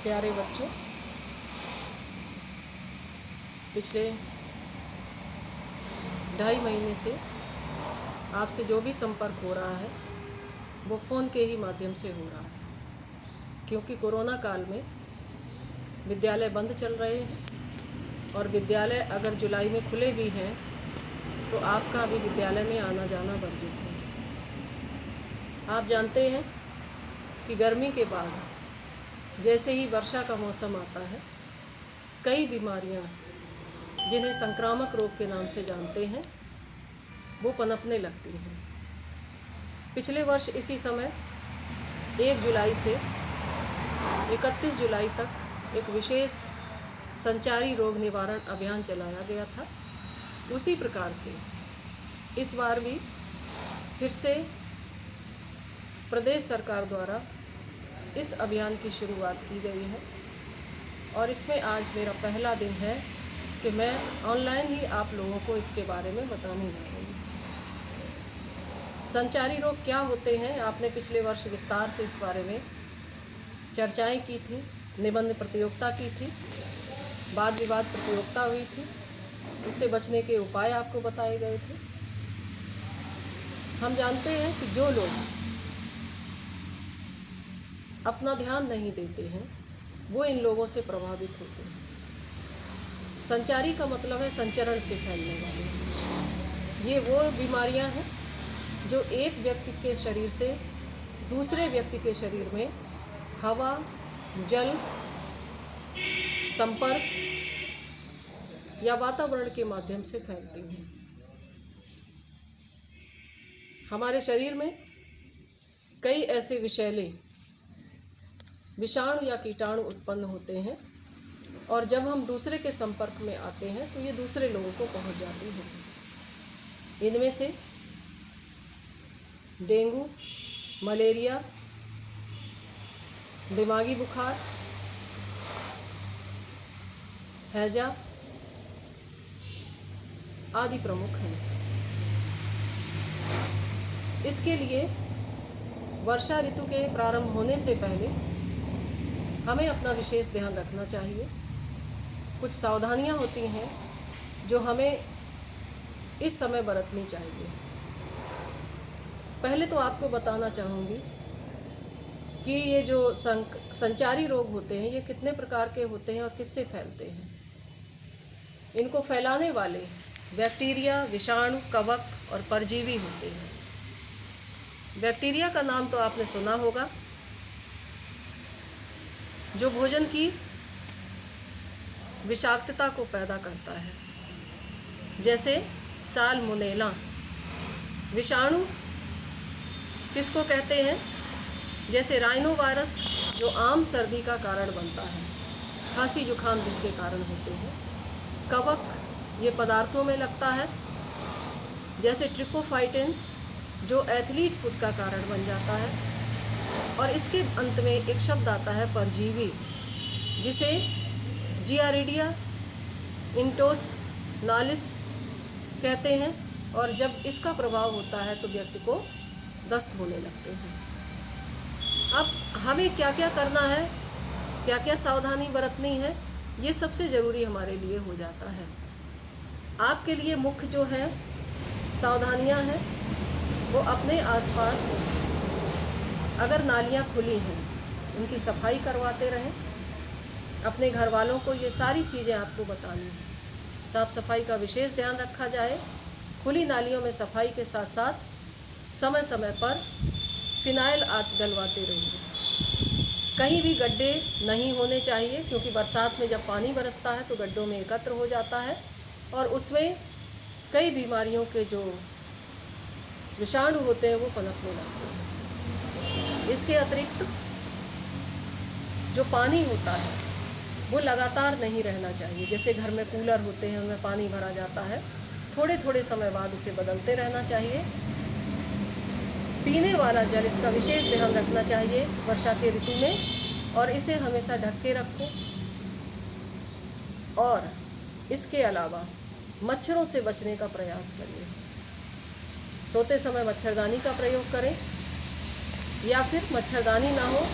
प्यारे बच्चों, पिछले 2.5 महीने से आपसे जो भी संपर्क हो रहा है वो फ़ोन के ही माध्यम से हो रहा है, क्योंकि कोरोना काल में विद्यालय बंद चल रहे हैं और विद्यालय अगर जुलाई में खुले भी हैं तो आपका अभी विद्यालय में आना जाना वर्जित है। आप जानते हैं कि गर्मी के बाद जैसे ही वर्षा का मौसम आता है, कई बीमारियां जिन्हें संक्रामक रोग के नाम से जानते हैं वो पनपने लगती हैं। पिछले वर्ष इसी समय 1 जुलाई से 31 जुलाई तक एक विशेष संचारी रोग निवारण अभियान चलाया गया था। उसी प्रकार से इस बार भी फिर से प्रदेश सरकार द्वारा इस अभियान की शुरुआत की गई है और इसमें आज मेरा पहला दिन है कि मैं ऑनलाइन ही आप लोगों को इसके बारे में बताने जा रही हूँ। संचारी रोग क्या होते हैं, आपने पिछले वर्ष विस्तार से इस बारे में चर्चाएं की थी, निबंध प्रतियोगिता की थी, वाद विवाद प्रतियोगिता हुई थी, उससे बचने के उपाय आपको बताए गए थे। हम जानते हैं कि जो लोग अपना ध्यान नहीं देते हैं वो इन लोगों से प्रभावित होते हैं। संचारी का मतलब है संचरण से फैलने वाली। ये वो बीमारियां हैं जो एक व्यक्ति के शरीर से दूसरे व्यक्ति के शरीर में हवा, जल, संपर्क या वातावरण के माध्यम से फैलती हैं। हमारे शरीर में कई ऐसे विषैले विषाणु या कीटाणु उत्पन्न होते हैं और जब हम दूसरे के संपर्क में आते हैं तो ये दूसरे लोगों को पहुंच जाती हैं। इनमें से डेंगू, मलेरिया, दिमागी बुखार, हैजा आदि प्रमुख हैं। इसके लिए वर्षा ऋतु के प्रारंभ होने से पहले हमें अपना विशेष ध्यान रखना चाहिए। कुछ सावधानियां होती हैं जो हमें इस समय बरतनी चाहिए। पहले तो आपको बताना चाहूँगी कि ये जो संचारी रोग होते हैं ये कितने प्रकार के होते हैं और किससे फैलते हैं। इनको फैलाने वाले बैक्टीरिया, विषाणु, कवक और परजीवी होते हैं। बैक्टीरिया का नाम तो आपने सुना होगा, जो भोजन की विषाक्तता को पैदा करता है, जैसे साल्मोनेला। विषाणु किसको कहते हैं? जैसे राइनोवायरस, जो आम सर्दी का कारण बनता है, खांसी जुकाम जिसके कारण होते हैं। कवक ये पदार्थों में लगता है, जैसे ट्रिकोफाइटिन जो एथलीट फुट का कारण बन जाता है। और इसके अंत में एक शब्द आता है परजीवी, जिसे जियारिडिया इंटोनालिस कहते हैं और जब इसका प्रभाव होता है तो व्यक्ति को दस्त होने लगते हैं। अब हमें क्या क्या करना है, क्या क्या सावधानी बरतनी है, ये सबसे ज़रूरी हमारे लिए हो जाता है। आपके लिए मुख्य जो है सावधानियां हैं वो अपने आसपास अगर नालियां खुली हैं उनकी सफाई करवाते रहें। अपने घर वालों को ये सारी चीज़ें आपको बतानी है। साफ़ सफाई का विशेष ध्यान रखा जाए। खुली नालियों में सफाई के साथ साथ समय समय पर फिनाइल आदि डलवाते रहिए। कहीं भी गड्ढे नहीं होने चाहिए, क्योंकि बरसात में जब पानी बरसता है तो गड्ढों में एकत्र हो जाता है और उसमें कई बीमारियों के जो विषाणु होते हैं वो पनपने लगते हैं। इसके अतिरिक्त जो पानी होता है वो लगातार नहीं रहना चाहिए। जैसे घर में कूलर होते हैं, उनमें पानी भरा जाता है, थोड़े थोड़े समय बाद उसे बदलते रहना चाहिए। पीने वाला जल, इसका विशेष ध्यान रखना चाहिए वर्षा के ऋतु में, और इसे हमेशा ढक के रखो। और इसके अलावा मच्छरों से बचने का प्रयास करिए। सोते समय मच्छरदानी का प्रयोग करें, या फिर मच्छरदानी ना हो